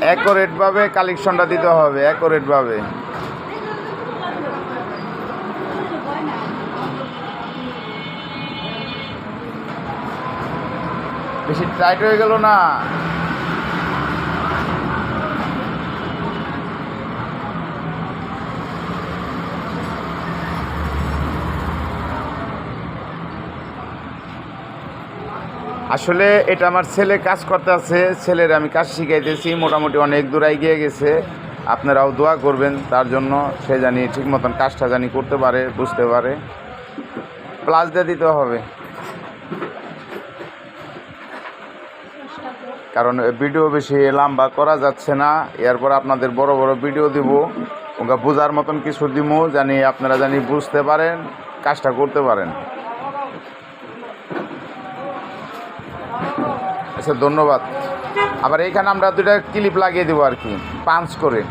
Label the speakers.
Speaker 1: অ্যাকুরেটভাবে কালেকশনটা দিতে হবে, অ্যাকুরেটভাবে। বেশি টাইট হয়ে গেল না? আসলে এটা আমার ছেলে কাজ করতে আছে, ছেলের আমি কাজ শিখাইতেছি, মোটামুটি অনেক দূর এগিয়ে গেছে। আপনারাও দোয়া করবেন তার জন্য, সে জানি ঠিক মতন কাজটা জানি করতে পারে, বুঝতে পারে। প্লাস দিয়ে দিতে হবে, কারণ ভিডিও বেশি লম্বা করা যাচ্ছে না। এরপর আপনাদের বড় বড় ভিডিও দিব, ওকে বোঝার মতন কিছু দিব, জানি আপনারা জানি বুঝতে পারেন, কাজটা করতে পারেন। আচ্ছা, ধন্যবাদ। আবার এইখানে আমরা দুটা ক্লিপ লাগিয়ে দেবো আর কি, পাঞ্চ করে।